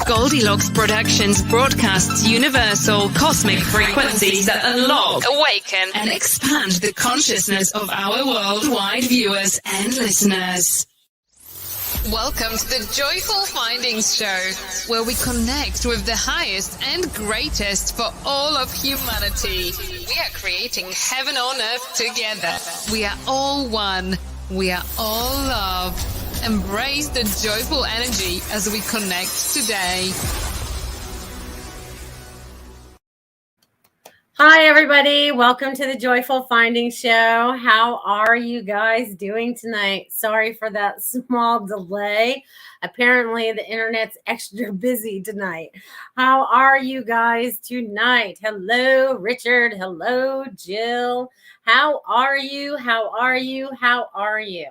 Goldylocks Productions broadcasts universal cosmic frequencies that unlock, awaken, and expand the consciousness of our worldwide viewers and listeners. Welcome to the Joyful Findings Show, where we connect with the highest and greatest for all of humanity. We are creating heaven on earth together. We are all one. We are all love. Embrace the joyful energy as we connect today. Hi, everybody. Welcome to the Joyful Findings Show. How are you guys doing tonight? Sorry for that small delay. Apparently, the internet's extra busy tonight. How are you guys tonight? Hello, Richard. Hello, Jill. How are you? How are you? How are you?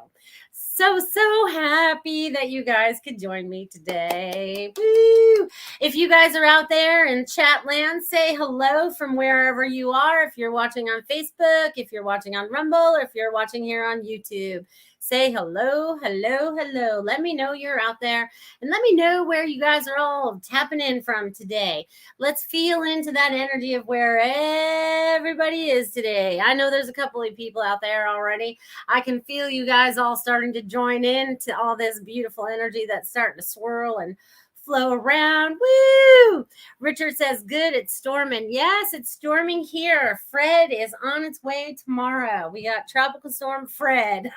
So happy that you guys could join me today. Woo! If you guys are out there in chat land, say hello from wherever you are. If you're watching on Facebook, if you're watching on Rumble, or if you're watching here on YouTube, say hello, hello, hello. Let me know you're out there, and let me know where you guys are all tapping in from today. Let's feel into that energy of where everybody is today. I know there's a couple of people out there already. I can feel you guys all starting to join in to all this beautiful energy that's starting to swirl and flow around. Woo! Richard says, good, it's storming. Yes, it's storming here. Fred is on its way tomorrow. We got Tropical Storm Fred.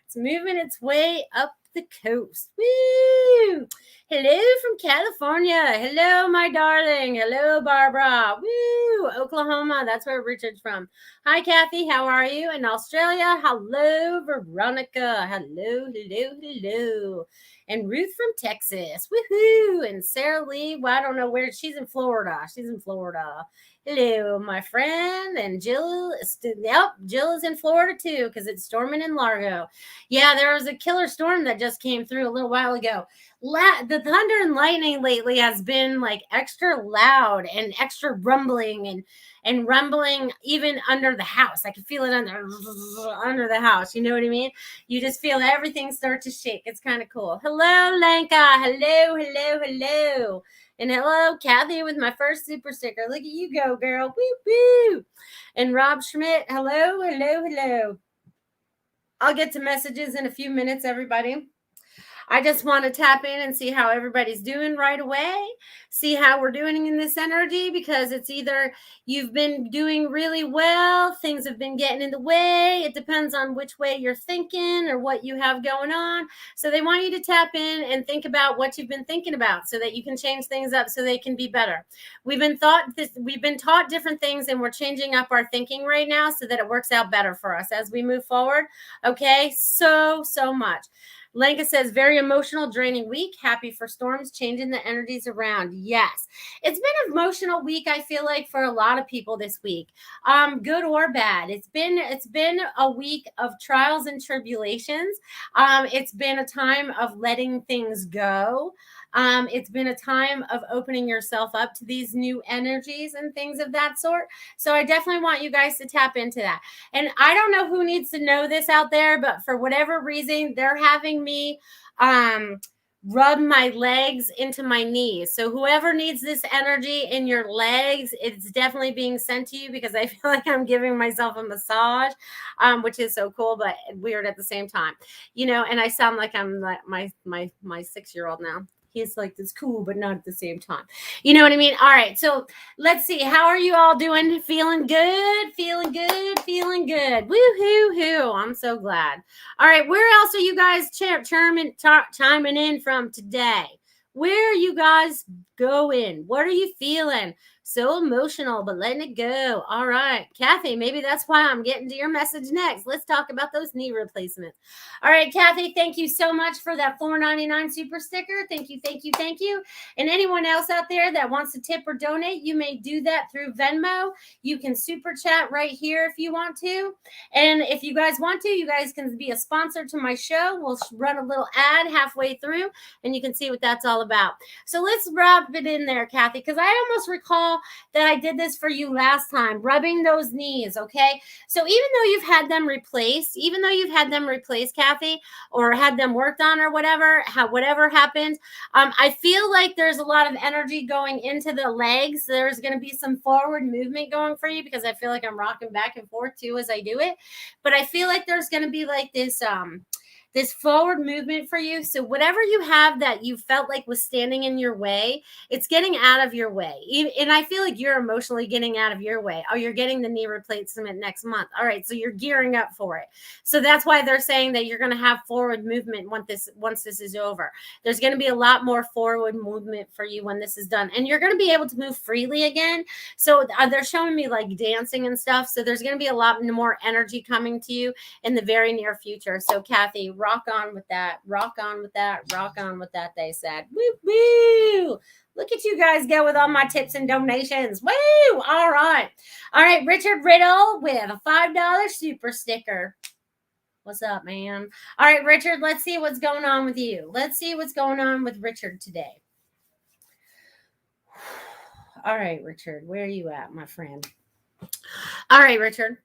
It's moving its way up the coast. Woo! Hello from California. Hello, my darling. Hello, Barbara. Woo! Oklahoma. That's where Richard's from. Hi, Kathy. How are you? In Australia. Hello, Veronica. Hello, hello, hello. And Ruth from Texas. Woohoo! And Sarah Lee. Well, I don't know where. She's in Florida. She's in Florida. Hello, my friend. And Jill. Jill is in Florida too, because it's storming in Largo. Yeah, there was a killer storm that just came through a little while ago. The thunder and lightning lately has been like extra loud and extra rumbling and rumbling even under the house. I can feel it under the house. You know what I mean? You just feel everything start to shake. It's kind of cool. Hello, Lanka. Hello, hello, hello. And hello, Kathy, with my first super sticker. Look at you go, girl. Woo, woo. And Rob Schmidt. Hello, hello, hello. I'll get to messages in a few minutes, everybody. I just want to tap in and see how everybody's doing right away. See how we're doing in this energy, because it's either you've been doing really well, things have been getting in the way. It depends on which way you're thinking or what you have going on. So they want you to tap in and think about what you've been thinking about so that you can change things up so they can be better. We've been taught different things, and we're changing up our thinking right now so that it works out better for us as we move forward. Okay, so much. Lenka says, very emotional, draining week. Happy for storms, changing the energies around. Yes. It's been an emotional week, I feel like, for a lot of people this week. Good or bad. It's been a week of trials and tribulations. It's been a time of letting things go. It's been a time of opening yourself up to these new energies and things of that sort. So I definitely want you guys to tap into that. And I don't know who needs to know this out there, but for whatever reason, they're having me rub my legs into my knees. So whoever needs this energy in your legs, it's definitely being sent to you, because I feel like I'm giving myself a massage, which is so cool, but weird at the same time, you know, and I sound like I'm like my 6-year-old now. He's like, it's cool, but not at the same time. You know what I mean? All right. So let's see. How are you all doing? Feeling good? Feeling good? Feeling good. Woo-hoo-hoo. I'm so glad. All right. Where else are you guys chiming in from today? Where are you guys going? What are you feeling? So emotional, but letting it go. All right, Kathy, maybe that's why I'm getting to your message next. Let's talk about those knee replacements. All right, Kathy, thank you so much for that $4.99 super sticker. Thank you, thank you, thank you. And anyone else out there that wants to tip or donate, you may do that through Venmo. You can super chat right here if you want to. And if you guys want to, you guys can be a sponsor to my show. We'll run a little ad halfway through, and you can see what that's all about. So let's wrap it in there, Kathy, because I almost recall recall that I did this for you last time, rubbing those knees, okay? So even though you've had them replaced, Kathy, or had them worked on or whatever, whatever happened, I feel like there's a lot of energy going into the legs. There's going to be some forward movement going for you because I feel like I'm rocking back and forth too as I do it. But I feel like there's going to be like this forward movement for you. So whatever you have that you felt like was standing in your way, it's getting out of your way. And I feel like you're emotionally getting out of your way. Oh, you're getting the knee replacement next month. All right. So you're gearing up for it. So that's why they're saying that you're going to have forward movement once this is over. There's going to be a lot more forward movement for you when this is done. And you're going to be able to move freely again. So they're showing me like dancing and stuff. So there's going to be a lot more energy coming to you in the very near future. So Kathy, rock on with that, rock on with that, rock on with that, they said. Woo, woo. Look at you guys go with all my tips and donations. Woo! All right. All right, Richard Riddle with a $5 super sticker. What's up, man? All right, Richard, let's see what's going on with you. Let's see what's going on with Richard today. All right, Richard, where are you at, my friend? All right, Richard.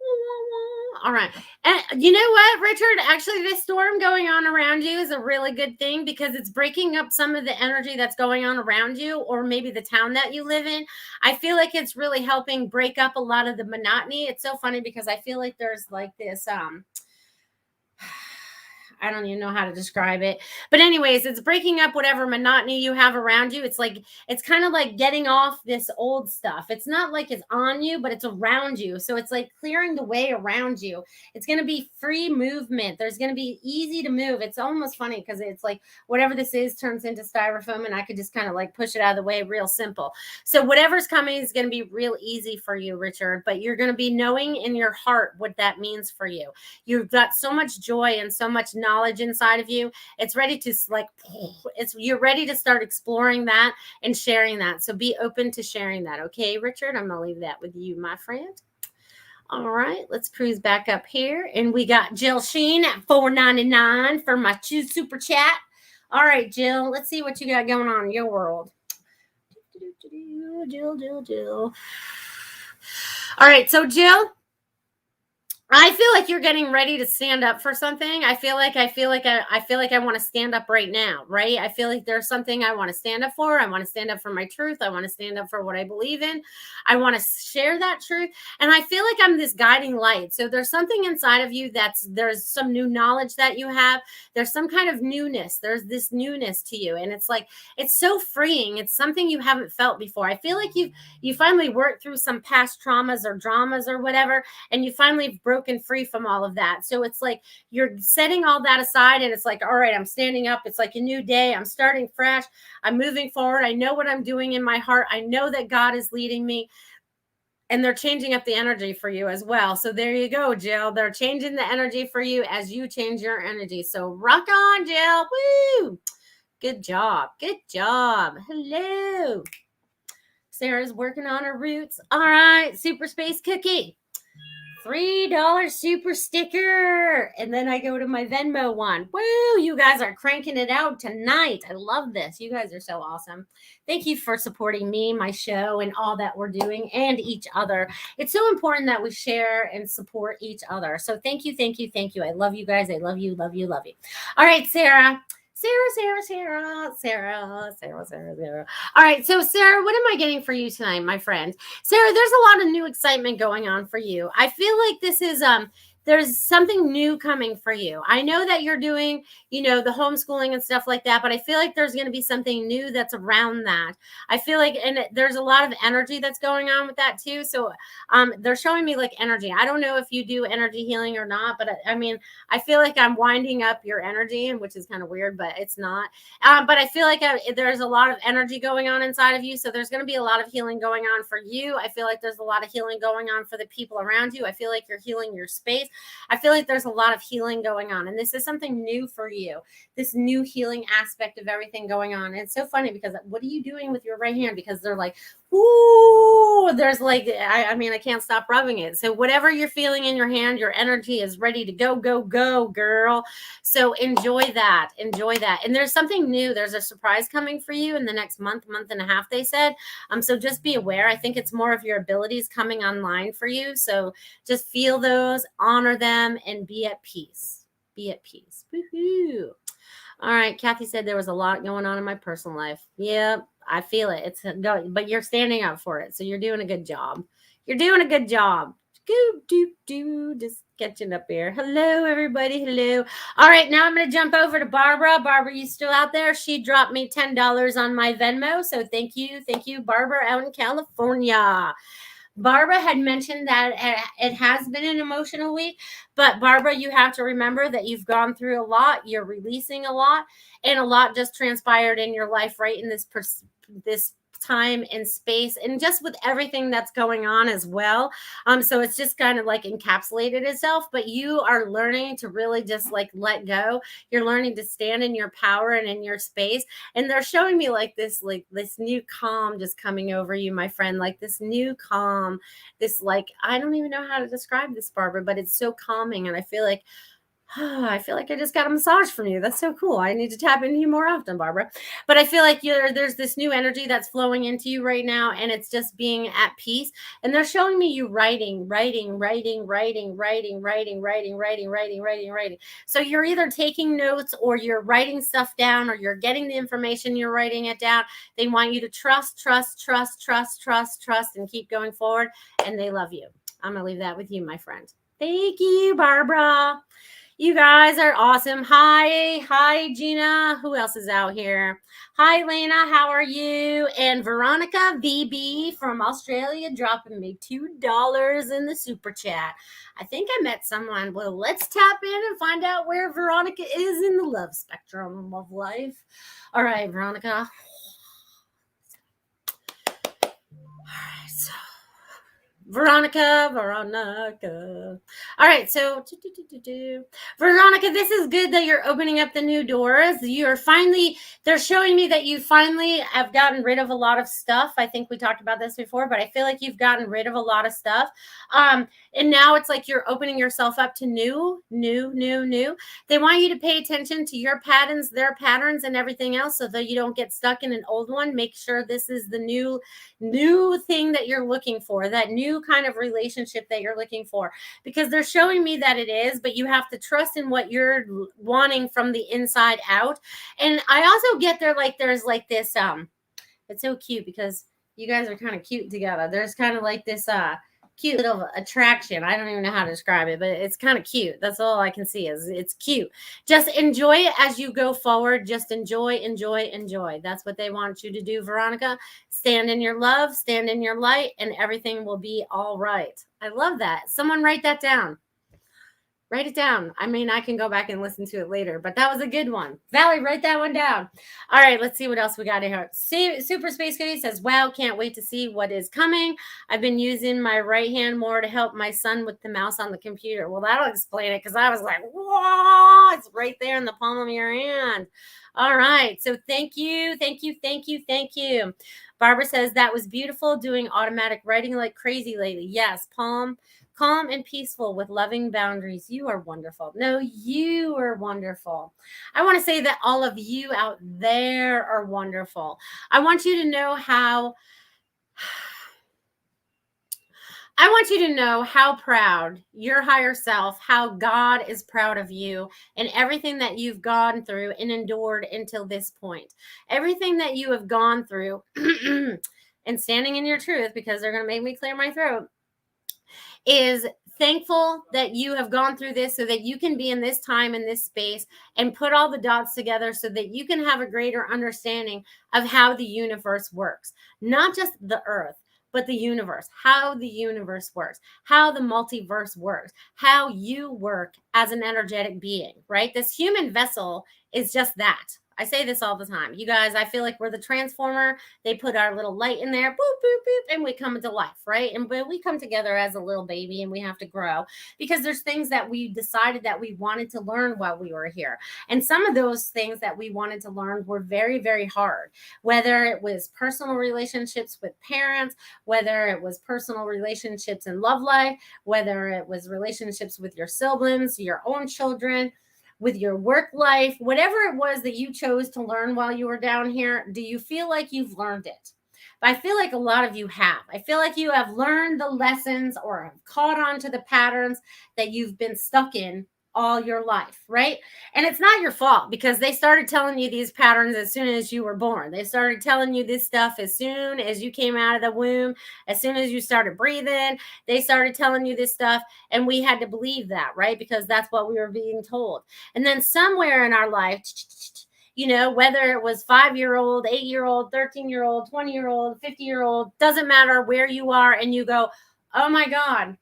All right. And you know what, Richard? Actually, this storm going on around you is a really good thing because it's breaking up some of the energy that's going on around you, or maybe the town that you live in. I feel like it's really helping break up a lot of the monotony. It's so funny because I feel like there's like this, I don't even know how to describe it. But anyways, it's breaking up whatever monotony you have around you. It's like, it's kind of like getting off this old stuff. It's not like it's on you, but it's around you. So it's like clearing the way around you. It's going to be free movement. There's going to be easy to move. It's almost funny because it's like whatever this is turns into styrofoam and I could just kind of like push it out of the way, real simple. So whatever's coming is going to be real easy for you, Richard, but you're going to be knowing in your heart what that means for you. You've got so much joy and so much knowledge inside of you. It's ready to you're ready to start exploring that and sharing that. So be open to sharing that. Okay, Richard, I'm going to leave that with you, my friend. All right, let's cruise back up here. And we got Jill Sheen at $4.99 for my super chat. All right, Jill, let's see what you got going on in your world. Jill. All right, so Jill, I feel like you're getting ready to stand up for something. I feel like I want to stand up right now, right? I feel like there's something I want to stand up for. I want to stand up for my truth. I want to stand up for what I believe in. I want to share that truth. And I feel like I'm this guiding light. So there's something inside of you there's some new knowledge that you have. There's some kind of newness. There's this newness to you. And it's like, it's so freeing. It's something you haven't felt before. I feel like you finally worked through some past traumas or dramas or whatever, and you finally broken free from all of that. So it's like you're setting all that aside and it's like, all right, I'm standing up. It's like a new day. I'm starting fresh. I'm moving forward. I know what I'm doing in my heart. I know that God is leading me. And they're changing up the energy for you as well. So there you go, Jill. They're changing the energy for you as you change your energy. So rock on, Jill. Woo! Good job. Good job. Hello. Sarah's working on her roots. All right. Super Space Cookie. $3 super sticker. And then I go to my Venmo one. Woo, you guys are cranking it out tonight. I love this. You guys are so awesome. Thank you for supporting me, my show, and all that we're doing and each other. It's so important that we share and support each other. So thank you, thank you, thank you. I love you guys. I love you, love you, love you. All right, Sarah. Sarah. All right. So Sarah, what am I getting for you tonight, my friend? Sarah, there's a lot of new excitement going on for you. I feel like this is, there's something new coming for you. I know that you're doing, the homeschooling and stuff like that, but I feel like there's going to be something new that's around that. I feel like, and there's a lot of energy that's going on with that too. So they're showing me like energy. I don't know if you do energy healing or not, but I feel like I'm winding up your energy, which is kind of weird, but it's not. But I feel like there's a lot of energy going on inside of you. So there's going to be a lot of healing going on for you. I feel like there's a lot of healing going on for the people around you. I feel like you're healing your space. I feel like there's a lot of healing going on, and this is something new for you, this new healing aspect of everything going on. And it's so funny because what are you doing with your right hand? Because they're like, Ooh, there's like, I mean, I can't stop rubbing it. So whatever you're feeling in your hand, your energy is ready to go, go, go, girl. So enjoy that. Enjoy that. And there's something new. There's a surprise coming for you in the next month and a half, they said. So just be aware. I think it's more of your abilities coming online for you. So just feel those, honor them, and be at peace. Be at peace. Woohoo. All right. Kathy said there was a lot going on in my personal life. Yep. I feel it. But you're standing up for it. So you're doing a good job. You're doing a good job. Just catching up here. Hello, everybody. Hello. All right. Now I'm going to jump over to Barbara. Barbara, you still out there? She dropped me $10 on my Venmo. So thank you. Thank you, Barbara, out in California. Barbara had mentioned that it has been an emotional week, but Barbara, you have to remember that you've gone through a lot, you're releasing a lot, and a lot just transpired in your life right in this time and space, and just with everything that's going on as well. So it's just kind of like encapsulated itself, but you are learning to really just like let go. You're learning to stand in your power and in your space. And they're showing me like this new calm just coming over you, my friend, like this new calm, this, like, I don't even know how to describe this, Barbara, but it's so calming. And I feel like I just got a massage from you. That's so cool. I need to tap into you more often, Barbara. But I feel like there's this new energy that's flowing into you right now, and it's just being at peace. And they're showing me you writing. So you're either taking notes, or you're writing stuff down, or you're getting the information, you're writing it down. They want you to trust, and keep going forward. And they love you. I'm going to leave that with you, my friend. Thank you, Barbara. You guys are awesome. Hi, Gina. Who else is out here? Hi, Lena. How are you? And Veronica VB from Australia dropping me $2 in the super chat. I think I met someone. Well, let's tap in and find out where Veronica is in the love spectrum of life. All right, Veronica. All right, so Veronica. All right, so Veronica, this is good that you're opening up the new doors. They're showing me that you finally have gotten rid of a lot of stuff. I think we talked about this before, but I feel like you've gotten rid of a lot of stuff. And now it's like you're opening yourself up to new. They want you to pay attention to your patterns, their patterns, and everything else, so that you don't get stuck in an old one. Make sure this is the new thing that you're looking for, that new kind of relationship that you're looking for, because they're showing me that it is, but you have to trust in what you're wanting from the inside out. And I also get there, like, there's like this, it's so cute because you guys are kind of cute together. There's kind of like this, cute little attraction. I don't even know how to describe it, but it's kind of cute. That's all I can see is it's cute. Just enjoy it as you go forward. Just enjoy. That's what they want you to do, Veronica. Stand in your love, stand in your light, and everything will be all right. I love that. Someone write that down. Write it down. I mean, I can go back and listen to it later, but that was a good one. Valerie, write that one down. All right, let's see what else we got here. Super Space Goody says, wow, can't wait to see what is coming. I've been using my right hand more to help my son with the mouse on the computer. Well, that'll explain it, because I was like, whoa, it's right there in the palm of your hand. All right, so thank you. Barbara says, that was beautiful, doing automatic writing like crazy lately. Yes, calm and peaceful with loving boundaries. You are wonderful. No, you are wonderful. I want to say that all of you out there are wonderful. I want you to know how proud your higher self, how God is proud of you and everything that you've gone through and endured until this point. Everything that you have gone through and standing in your truth, because they're going to make me clear my throat, is thankful that you have gone through this so that you can be in this time, in this space, and put all the dots together so that you can have a greater understanding of how the universe works. Not just the earth, but the universe, how the universe works, how the multiverse works, how you work as an energetic being, right? This human vessel is just that. I say this all the time. You guys, I feel like we're the transformer. They put our little light in there, boop, boop, boop, and we come into life, right? And we come together as a little baby and we have to grow because there's things that we decided that we wanted to learn while we were here. And some of those things that we wanted to learn were very, very hard, whether it was personal relationships with parents, whether it was personal relationships in love life, whether it was relationships with your siblings, your own children, with your work life, whatever it was that you chose to learn while you were down here, do you feel like you've learned it? But I feel like a lot of you have. I feel like you have learned the lessons or have caught on to the patterns that you've been stuck in all your life, right? And it's not your fault because they started telling you these patterns as soon as you were born. They started telling you this stuff as soon as you came out of the womb, as soon as you started breathing. They started telling you this stuff, and we had to believe that, right? Because that's what we were being told. And then somewhere in our life, whether it was 5-year-old, 8-year-old, 13-year-old, 20-year-old, 50-year-old, doesn't matter where you are, and you go, oh my God,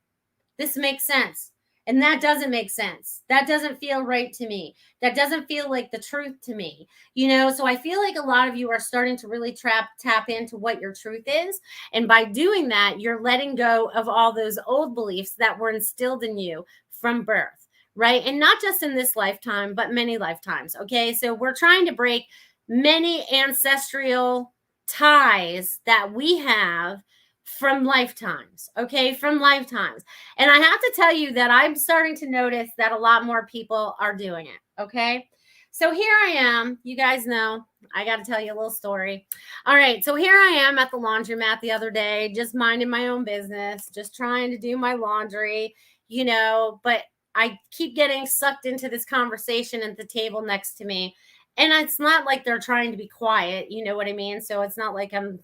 this makes sense. And that doesn't make sense. That doesn't feel right to me. That doesn't feel like the truth to me. So I feel like a lot of you are starting to really tap into what your truth is. And by doing that, you're letting go of all those old beliefs that were instilled in you from birth, right? And not just in this lifetime, but many lifetimes. Okay. So we're trying to break many ancestral ties that we have from lifetimes, okay, from lifetimes. And I have to tell you that I'm starting to notice that a lot more people are doing it, okay? So here I am. You guys know, I got to tell you a little story. All right, so here I am at the laundromat the other day, just minding my own business, just trying to do my laundry, but I keep getting sucked into this conversation at the table next to me. And it's not like they're trying to be quiet, you know what I mean? So it's not like I'm,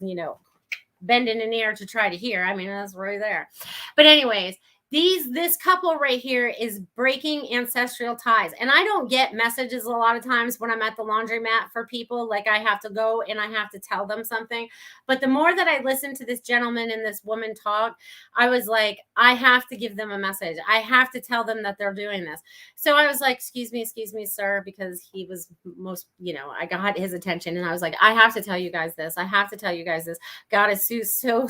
bending an ear to try to hear. I mean, that's right there. But anyways, this couple right here is breaking ancestral ties. And I don't get messages a lot of times when I'm at the laundromat for people, like I have to go and I have to tell them something. But the more that I listen to this gentleman and this woman talk, I was like, I have to give them a message. I have to tell them that they're doing this. So I was like, excuse me, sir, because he was I got his attention and I was like, I have to tell you guys this. I have to tell you guys this. God is so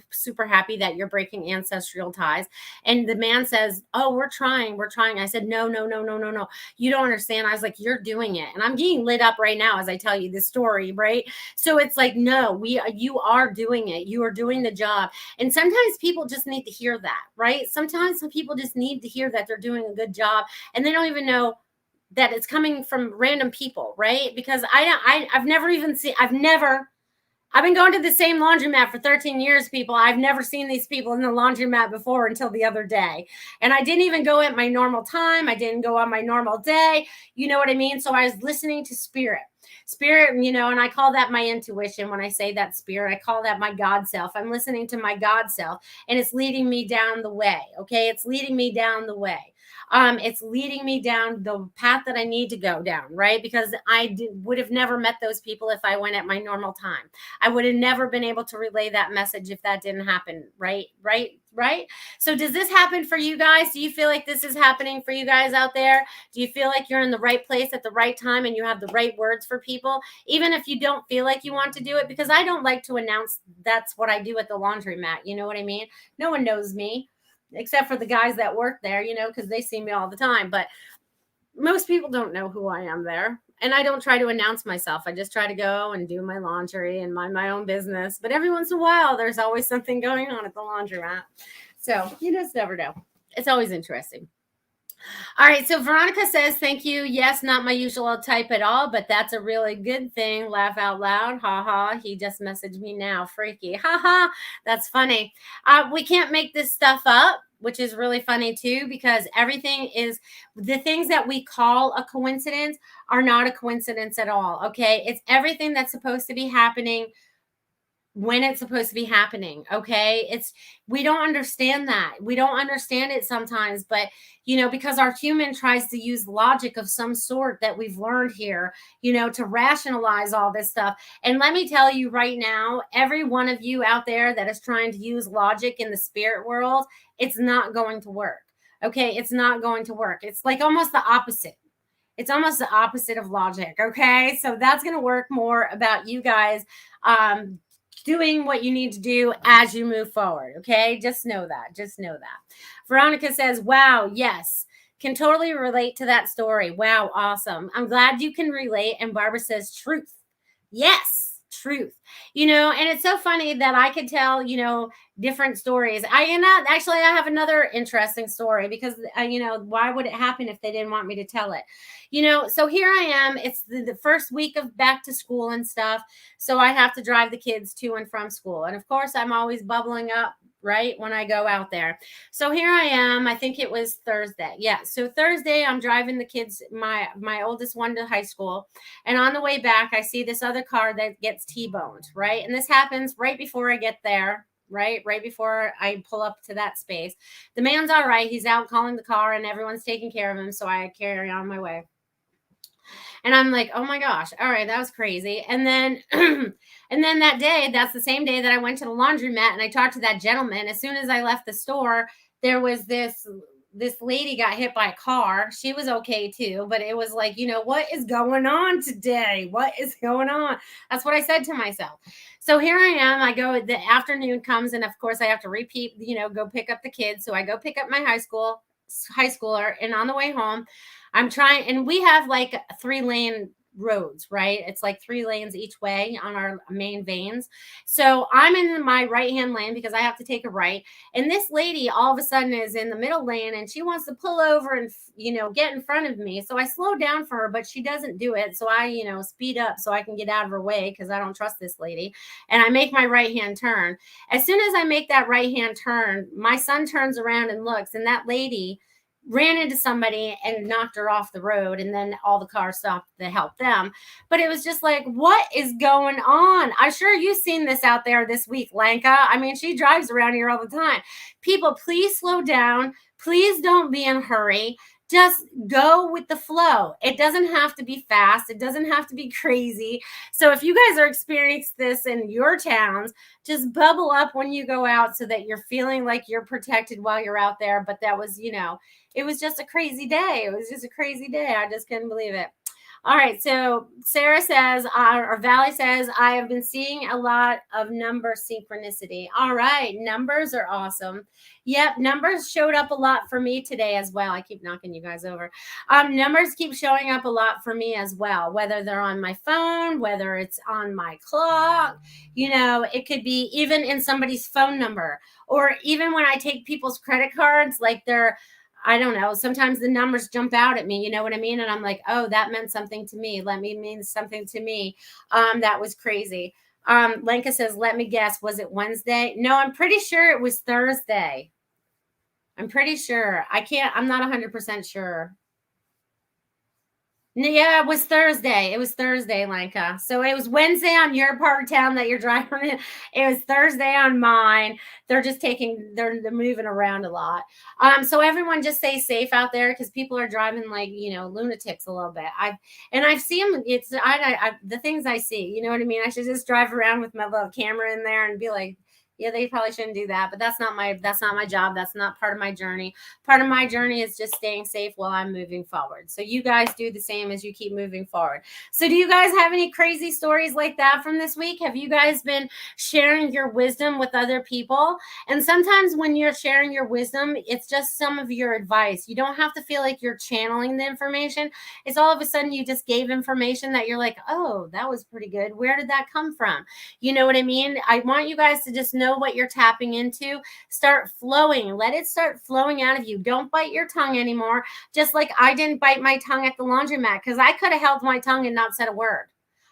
super happy that you're breaking ancestral ties. And the man says, oh, we're trying. I said, no. You don't understand. I was like, you're doing it. And I'm getting lit up right now as I tell you this story, right? So it's like, no, you are doing it. You are doing the job. And sometimes people just need to hear that, right? Sometimes some people just need to hear that they're doing a good job and they don't even know that it's coming from random people, right? Because I've been going to the same laundromat for 13 years, people. I've never seen these people in the laundromat before until the other day. And I didn't even go at my normal time. I didn't go on my normal day. You know what I mean? So I was listening to spirit, and I call that my intuition. When I say that spirit, I call that my God self. I'm listening to my God self and it's leading me down the way. Okay. It's leading me down the way. It's leading me down the path that I need to go down, right? Because would have never met those people if I went at my normal time. I would have never been able to relay that message if that didn't happen, right? So does this happen for you guys? Do you feel like this is happening for you guys out there? Do you feel like you're in the right place at the right time and you have the right words for people, even if you don't feel like you want to do it? Because I don't like to announce that's what I do at the laundromat. You know what I mean? No one knows me except for the guys that work there, because they see me all the time. But most people don't know who I am there. And I don't try to announce myself. I just try to go and do my laundry and mind my own business. But every once in a while, there's always something going on at the laundromat. So you just never know. It's always interesting. All right. So Veronica says, thank you. Yes, not my usual type at all, but that's a really good thing. Laugh out loud. Ha ha. He just messaged me now. Freaky. Ha ha. That's funny. We can't make this stuff up, which is really funny too, because everything is the things that we call a coincidence are not a coincidence at all. Okay. It's everything that's supposed to be happening when it's supposed to be happening. Okay. We don't understand that. We don't understand it sometimes, but because our human tries to use logic of some sort that we've learned here, to rationalize all this stuff. And let me tell you right now, every one of you out there that is trying to use logic in the spirit world, it's not going to work. Okay. It's not going to work. It's like almost the opposite. It's almost the opposite of logic. Okay. So that's going to work more about you guys doing what you need to do as you move forward. Okay. Just know that. Just know that. Veronica says, wow, yes. Can totally relate to that story. Wow, awesome. I'm glad you can relate. And Barbara says, truth. Yes, truth. And it's so funny that I could tell, different stories. I have another interesting story because, why would it happen if they didn't want me to tell it? So here I am. It's the first week of back to school and stuff. So I have to drive the kids to and from school. And of course, I'm always bubbling up right when I go out there. So here I am. I think it was Thursday. Yeah. So Thursday, I'm driving the kids, my oldest one, to high school. And on the way back, I see this other car that gets T-boned, right? And this happens right before I get there. Right before I pull up to that space. The man's all right. He's out calling the car and everyone's taking care of him. So I carry on my way. And I'm like, oh my gosh, all right, that was crazy. And then, that day, that's the same day that I went to the laundromat and I talked to that gentleman. As soon as I left the store, there was this lady got hit by a car. She was okay too, but it was like, what is going on today? What is going on? That's what I said to myself. So here I am. I go, the afternoon comes, and of course I have to repeat, go pick up the kids. So I go pick up my high schooler, and on the way home, I'm trying, and we have like 3-lane roads, right? It's like 3 lanes each way on our main veins. So I'm in my right-hand lane because I have to take a right. And this lady all of a sudden is in the middle lane and she wants to pull over and, get in front of me. So I slow down for her, but she doesn't do it. So I, speed up so I can get out of her way because I don't trust this lady. And I make my right-hand turn. As soon as I make that right-hand turn, my son turns around and looks, and that lady ran into somebody and knocked her off the road, and then all the cars stopped to help them. But it was just like, what is going on? I'm sure you've seen this out there this week, Lanka. I mean, she drives around here all the time. People, please slow down. Please don't be in a hurry. Just go with the flow. It doesn't have to be fast. It doesn't have to be crazy. So if you guys are experiencing this in your towns, just bubble up when you go out so that you're feeling like you're protected while you're out there. But that was, it was just a crazy day. It was just a crazy day. I just couldn't believe it. All right. So Sarah says, or Valley says, I have been seeing a lot of number synchronicity. All right. Numbers are awesome. Yep. Numbers showed up a lot for me today as well. I keep knocking you guys over. Numbers keep showing up a lot for me as well, whether they're on my phone, whether it's on my clock, it could be even in somebody's phone number, or even when I take people's credit cards, like I don't know. Sometimes the numbers jump out at me. You know what I mean? And I'm like, oh, that meant something to me. Let me mean something to me. That was crazy. Lenka says, let me guess. Was it Wednesday? No, I'm pretty sure it was Thursday. I'm pretty sure. I'm not 100% sure. Yeah, it was Thursday. It was Thursday, Lanka. So it was Wednesday on your part of town that you're driving in. It was Thursday on mine. They're moving around a lot. So everyone just stay safe out there because people are driving like, lunatics a little bit. I've seen them. It's the things I see, you know what I mean? I should just drive around with my little camera in there and be like, yeah, they probably shouldn't do that, but that's not my job. That's not part of my journey. Part of my journey is just staying safe while I'm moving forward. So you guys do the same as you keep moving forward. So do you guys have any crazy stories like that from this week? Have you guys been sharing your wisdom with other people? And sometimes when you're sharing your wisdom, it's just some of your advice. You don't have to feel like you're channeling the information. It's all of a sudden you just gave information that you're like, oh, that was pretty good. Where did that come from? You know what I mean? I want you guys to just know what you're tapping into. Start flowing. Let it start flowing out of you. Don't bite your tongue anymore. Just like I didn't bite my tongue at the laundromat because I could have held my tongue and not said a word.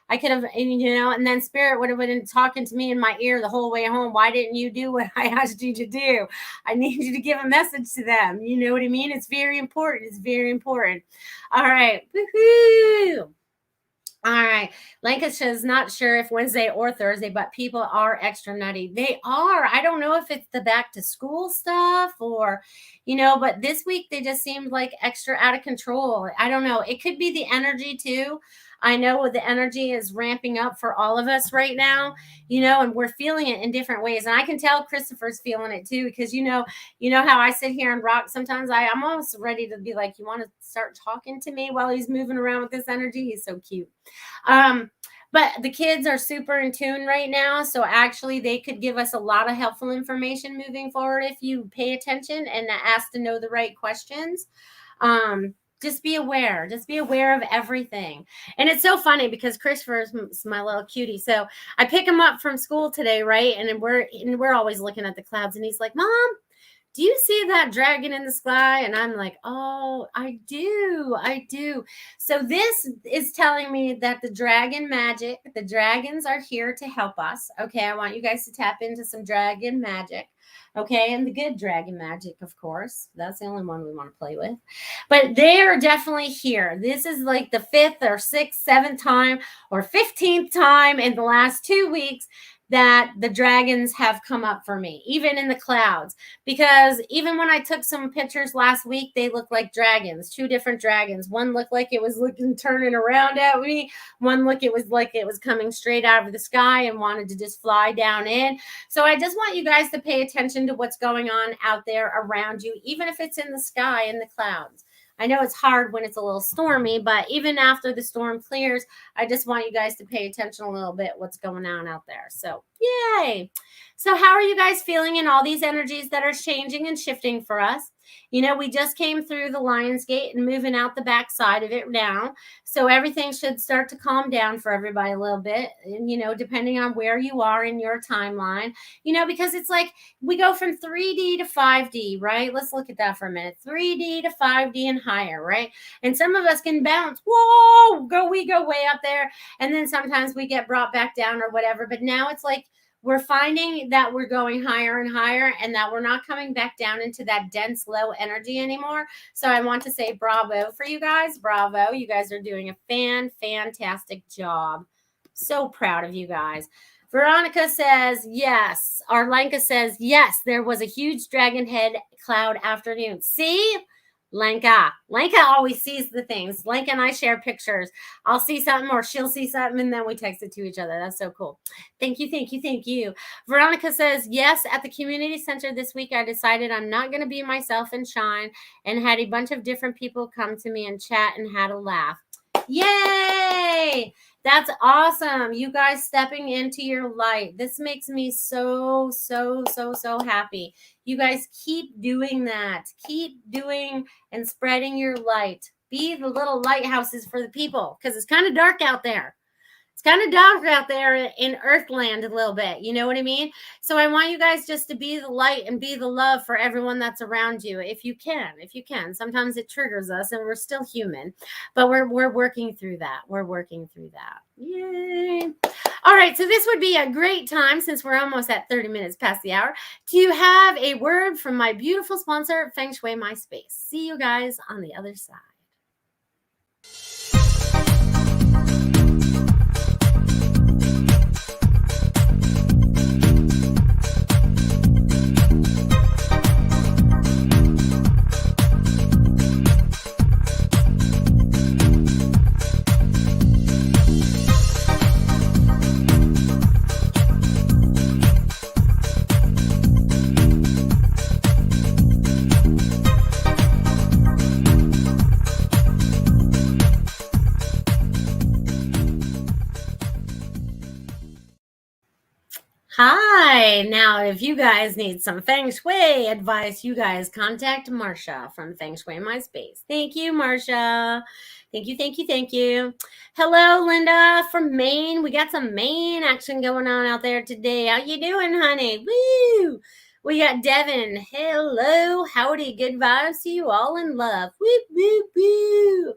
I could have, and then Spirit would have been talking to me in my ear the whole way home. Why didn't you do what I asked you to do? I need you to give a message to them. You know what I mean? It's very important. It's very important. All right. Woohoo! All right. Lanka says, not sure if Wednesday or Thursday, but people are extra nutty. They are. I don't know if it's the back to school stuff or, but this week they just seemed like extra out of control. I don't know. It could be the energy too. I know the energy is ramping up for all of us right now, and we're feeling it in different ways. And I can tell Christopher's feeling it too, because you know how I sit here and rock. Sometimes I'm almost ready to be like, you want to start talking to me while he's moving around with this energy? He's so cute. But the kids are super in tune right now. So actually they could give us a lot of helpful information moving forward if you pay attention and ask to know the right questions. Just be aware of everything. And it's so funny because Christopher's my little cutie. So I pick him up from school today, right? And we're always looking at the clouds, and he's like, Mom, do you see that dragon in the sky? And I'm like, oh, I do. So this is telling me that the dragons are here to help us. Okay, I want you guys to tap into some dragon magic. Okay, and the good dragon magic, of course. That's the only one we want to play with. But they are definitely here. This is like the 5th or 6th, 7th time or 15th time in the last 2 weeks that the dragons have come up for me, even in the clouds. Because even when I took some pictures last week, they looked like dragons, 2 different dragons. One looked like it was turning around at me. One looked, it was like it was coming straight out of the sky and wanted to just fly down in. So I just want you guys to pay attention to what's going on out there around you, even if it's in the sky, in the clouds. I know it's hard when it's a little stormy, but even after the storm clears, I just want you guys to pay attention a little bit what's going on out there. So, yay. So how are you guys feeling in all these energies that are changing and shifting for us? We just came through the Lion's Gate and moving out the back side of it now. So everything should start to calm down for everybody a little bit, and, depending on where you are in your timeline, because it's like we go from 3D to 5D, right? Let's look at that for a minute. 3D to 5D and higher, right? And some of us can bounce. Whoa, we go way up there. And then sometimes we get brought back down or whatever. But now it's like, we're finding that we're going higher and higher, and that we're not coming back down into that dense, low energy anymore. So I want to say bravo for you guys. Bravo. You guys are doing a fantastic job. So proud of you guys. Veronica says, yes. Arlenka says, yes, there was a huge dragon head cloud afternoon. See? Lenka always sees the things. Lenka and I share pictures. I'll see something or she'll see something, and then we text it to each other. That's so cool. Thank you. Veronica says, yes, at the community center this week, I decided I'm not going to be myself and shine, and had a bunch of different people come to me and chat and had a laugh. Yay! That's awesome. You guys stepping into your light. This makes me so happy. You guys keep doing that. Keep doing and spreading your light. Be the little lighthouses for the people, because it's kind of dark out there. It's kind of dark out there in Earthland a little bit. You know what I mean? So I want you guys just to be the light and be the love for everyone that's around you. If you can. Sometimes it triggers us, and we're still human, but we're working through that. Yay. All right. So this would be a great time, since we're almost at 30 minutes past the hour, to have a word from my beautiful sponsor, Feng Shui My Space. See you guys on the other side. Hi. Now, if you guys need some Feng Shui advice, you guys contact Marsha from Feng Shui My Space. Thank you, Marsha. Thank you. Hello, Linda from Maine. We got some Maine action going on out there today. How you doing, honey? Woo! We got Devin. Hello. Howdy. Good vibes to you all in love. Woo, woo, woo.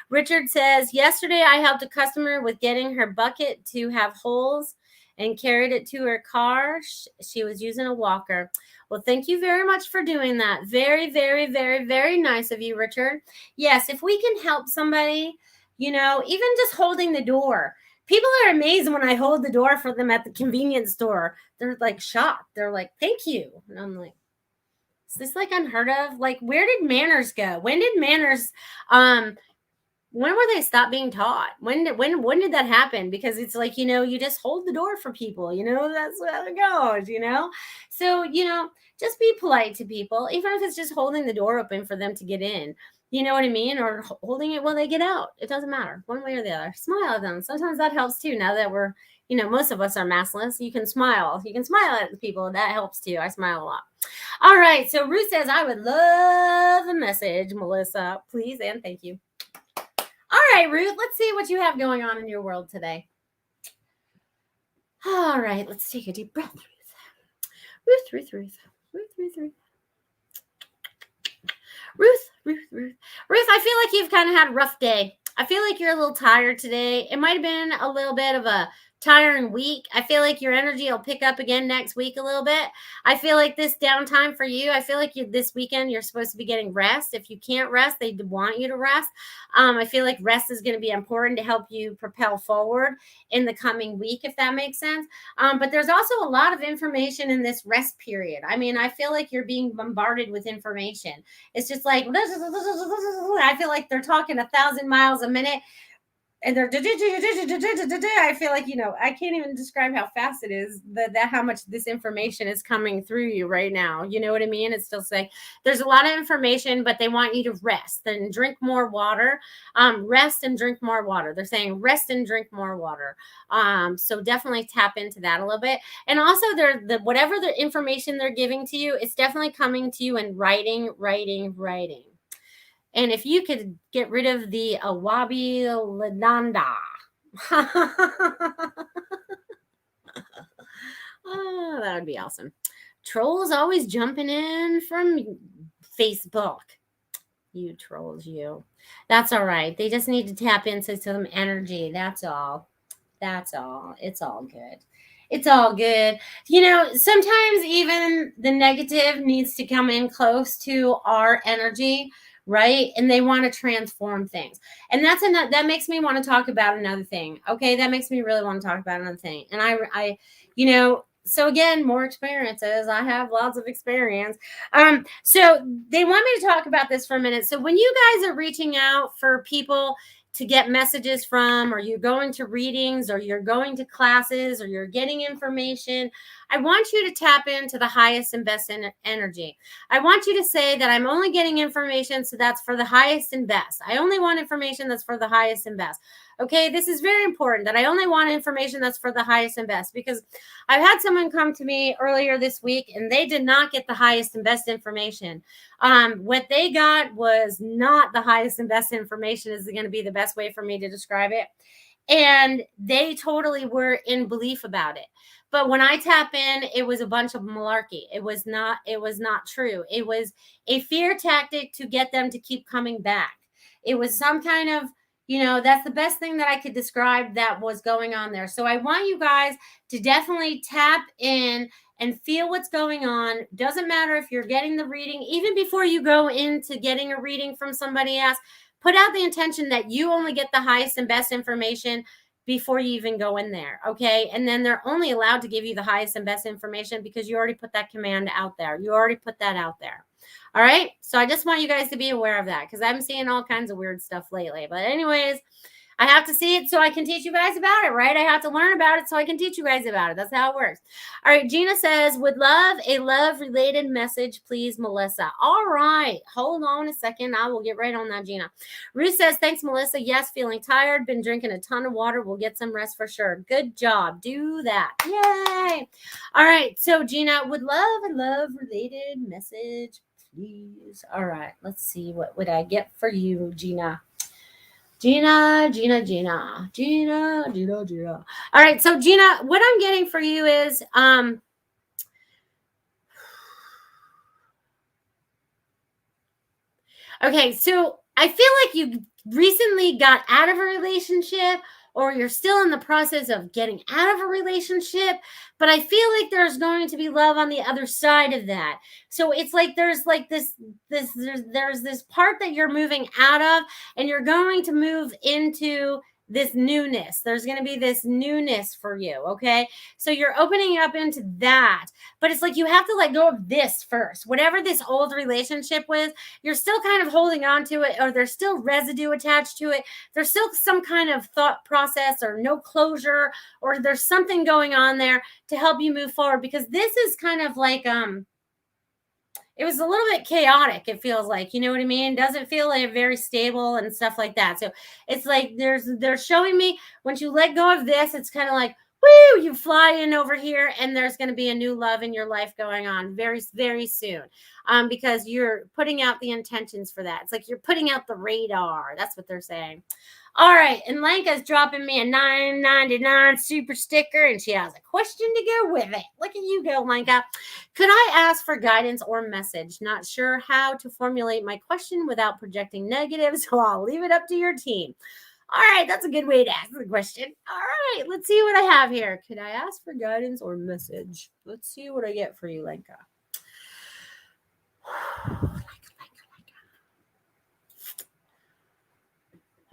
Richard says, yesterday I helped a customer with getting her bucket to have holes and carried it to her car. She was using a walker. Well, thank you very much for doing that. Very, very, very, very nice of you, Richard. Yes, if we can help somebody, even just holding the door. People are amazed when I hold the door for them at the convenience store. They're like shocked. They're like, thank you. And I'm like, is this like unheard of? Like, where did manners go? When did manners when were they stopped being taught? When did that happen? Because it's like, you just hold the door for people, that's how it goes, So, just be polite to people, even if it's just holding the door open for them to get in. You know what I mean? Or holding it while they get out. It doesn't matter, one way or the other. Smile at them. Sometimes that helps too. Now that we're, most of us are maskless, you can smile. You can smile at the people. That helps too. I smile a lot. All right. So Ruth says, I would love a message, Melissa. Please and thank you. All right, Ruth, let's see what you have going on in your world today. All right, let's take a deep breath. Ruth. Ruth, I feel like you've kind of had a rough day. I feel like you're a little tired today. It might have been a little bit of a tiring week. I feel like your energy will pick up again next week a little bit. I feel like this downtime for you, I feel like this weekend you're supposed to be getting rest. If you can't rest, they want you to rest. I feel like rest is going to be important to help you propel forward in the coming week, if that makes sense. But there's also a lot of information in this rest period. I mean, I feel like you're being bombarded with information. It's just like, I feel like they're talking 1,000 miles a minute. And they're, I feel like, I can't even describe how fast it is, that how much this information is coming through you right now. You know what I mean? It's still saying there's a lot of information, but they want you to rest and drink more water. Rest and drink more water. They're saying rest and drink more water. So definitely tap into that a little bit. And also whatever the information they're giving to you, it's definitely coming to you in writing. And if you could get rid of the Awabi Ladanda. Oh, that would be awesome. Trolls always jumping in from Facebook. You trolls, you. That's all right. They just need to tap into some energy. That's all. It's all good. It's all good. Sometimes even the negative needs to come in close to our energy, right? And they want to transform things. And that makes me want to talk about another thing. Okay. That makes me really want to talk about another thing. And so again, more experiences. I have lots of experience. So they want me to talk about this for a minute. So when you guys are reaching out for people to get messages from, or you're going to readings, or you're going to classes, or you're getting information, I want you to tap into the highest and best energy. I want you to say that I'm only getting information, so that's for the highest and best. I only want information that's for the highest and best. Okay, this is very important, that I only want information that's for the highest and best, because I've had someone come to me earlier this week and they did not get the highest and best information. What they got was not the highest and best information, is going to be the best way for me to describe it. And they totally were in belief about it. But when I tap in, it was a bunch of malarkey. It was not true. It was a fear tactic to get them to keep coming back. It was some kind of, that's the best thing that I could describe that was going on there. So I want you guys to definitely tap in and feel what's going on. Doesn't matter if you're getting the reading, even before you go into getting a reading from somebody else, put out the intention that you only get the highest and best information before you even go in there. Okay. And then they're only allowed to give you the highest and best information because you already put that command out there. You already put that out there. All right. So I just want you guys to be aware of that, because I'm seeing all kinds of weird stuff lately. But anyways, I have to see it so I can teach you guys about it, right? I have to learn about it so I can teach you guys about it. That's how it works. All right. Gina says, would love a love-related message, please, Melissa. All right. Hold on a second. I will get right on that, Gina. Ruth says, thanks, Melissa. Yes, feeling tired. Been drinking a ton of water. We'll get some rest for sure. Good job. Do that. Yay. All right. So, Gina, would love a love-related message, please. All right. Let's see. What would I get for you, Gina? Gina. All right. So Gina, what I'm getting for you is, okay. So I feel like you recently got out of a relationship, or you're still in the process of getting out of a relationship, but I feel like there's going to be love on the other side of that. So it's like there's this part that you're moving out of, and you're going to move into this newness. There's going to be this newness for you. Okay. So you're opening up into that, but it's like you have to let go of this first. Whatever this old relationship was, you're still kind of holding on to it, or there's still residue attached to it. There's still some kind of thought process or no closure, or there's something going on there to help you move forward, because this is kind of like, it was a little bit chaotic, it feels like, you know what I mean? Doesn't feel like very stable and stuff like that. So it's like they're showing me, once you let go of this, it's kind of like, woo, you fly in over here, and there's going to be a new love in your life going on very, very soon, because you're putting out the intentions for that. It's like you're putting out the radar. That's what they're saying. All right, and Lenka's dropping me a $9.99 super sticker, and she has a question to go with it. Look at you go, Lenka. Could I ask for guidance or message? Not sure how to formulate my question without projecting negatives, so I'll leave it up to your team. All right, that's a good way to ask the question. All right, let's see what I have here. Could I ask for guidance or message? Let's see what I get for you, Lenka.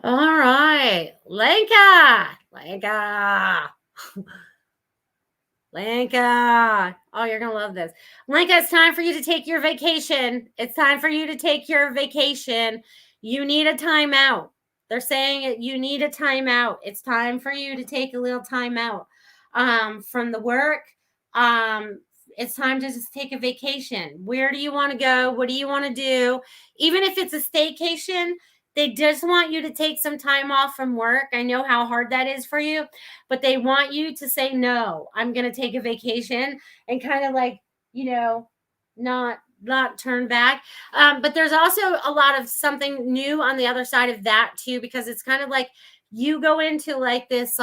All right, Lenka. Lenka. Oh, you're going to love this. Lenka, it's time for you to take your vacation. It's time for you to take your vacation. You need a timeout. They're saying you need a timeout. It's time for you to take a little timeout from the work. It's time to just take a vacation. Where do you want to go? What do you want to do? Even if it's a staycation, they just want you to take some time off from work. I know how hard that is for you, but they want you to say, no, I'm going to take a vacation, and kind of like, not turn back. But there's also a lot of something new on the other side of that too, because it's kind of like you go into like this,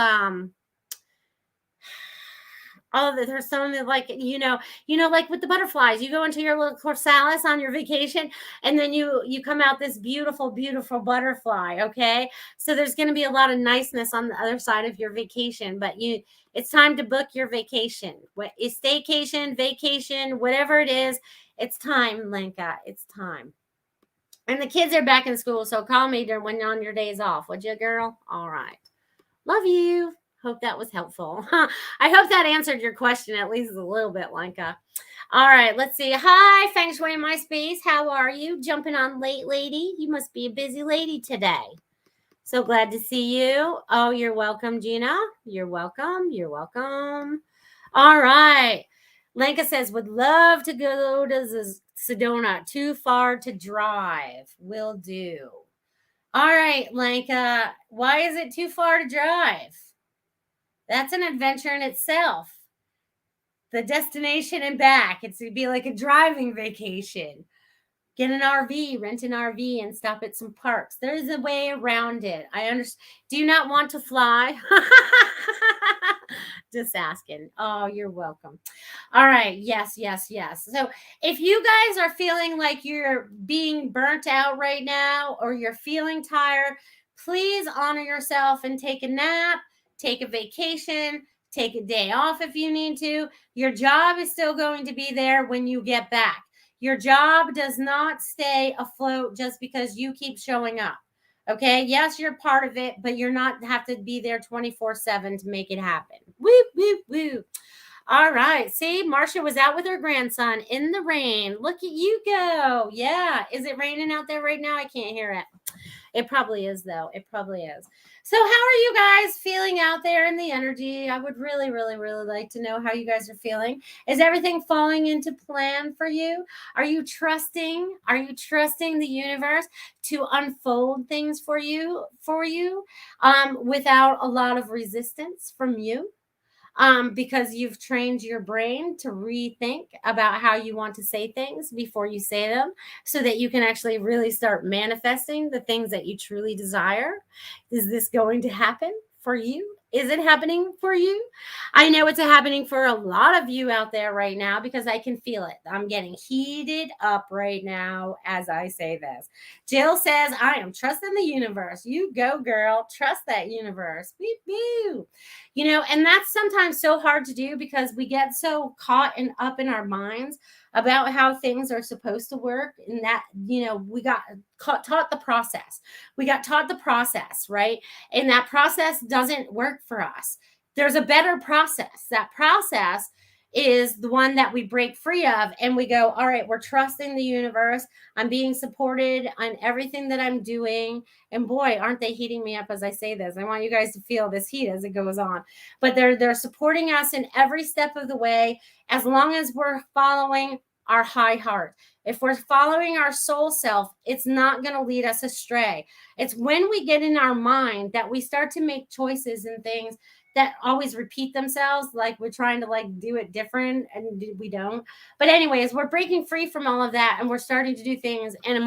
there's something like, like with the butterflies, you go into your little chrysalis on your vacation, and then you come out this beautiful, beautiful butterfly. Okay. So there's going to be a lot of niceness on the other side of your vacation, but it's time to book your vacation. What is staycation, vacation, whatever it is, it's time, Lenka. It's time. And the kids are back in school, so call me when on your days off, would you, girl? All right. Love you. Hope that was helpful. I hope that answered your question at least a little bit, Lenka. All right, let's see. Hi, Feng Shui My Space. How are you? Jumping on late, lady. You must be a busy lady today. So glad to see you. Oh, you're welcome, Gina. You're welcome. You're welcome. All right. Lenka says, would love to go to Sedona. Too far to drive. Will do. All right, Lenka. Why is it too far to drive? That's an adventure in itself. The destination and back. It's going to be like a driving vacation. Get an RV, rent an RV, and stop at some parks. There's a way around it. I understand. Do you not want to fly? Just asking. Oh, you're welcome. All right. Yes. So if you guys are feeling like you're being burnt out right now, or you're feeling tired, please honor yourself and take a nap, take a vacation, take a day off if you need to. Your job is still going to be there when you get back. Your job does not stay afloat just because you keep showing up. Okay. Yes, you're part of it, but you're not have to be there 24/7 to make it happen. Woo, woo, woo. All right. See, Marcia was out with her grandson in the rain. Look at you go. Yeah. Is it raining out there right now? I can't hear it. It probably is, though. It probably is. So how are you guys feeling out there in the energy? I would really, really, really like to know how you guys are feeling. Is everything falling into plan for you? Are you trusting? Are you trusting the universe to unfold things for you without a lot of resistance from you? Because you've trained your brain to rethink about how you want to say things before you say them, so that you can actually really start manifesting the things that you truly desire. Is this going to happen for you? Is it happening for you? I know it's happening for a lot of you out there right now, because I can feel it. I'm getting heated up right now as I say this. Jill says, I am trusting the universe. You go, girl. Trust that universe. Beep, beep. And that's sometimes so hard to do, because we get so caught up in our minds about how things are supposed to work, and that, we got taught the process. We got taught the process, right? And that process doesn't work for us. There's a better process. That process is the one that we break free of, and we go, all right, we're trusting the universe. I'm being supported on everything that I'm doing. And boy, aren't they heating me up as I say this. I want you guys to feel this heat as it goes on. But they're supporting us in every step of the way, as long as we're following our high heart. If we're following our soul self, it's not going to lead us astray. It's when we get in our mind that we start to make choices and things that always repeat themselves, like we're trying to like do it different and we don't. But anyways, we're breaking free from all of that, and we're starting to do things in a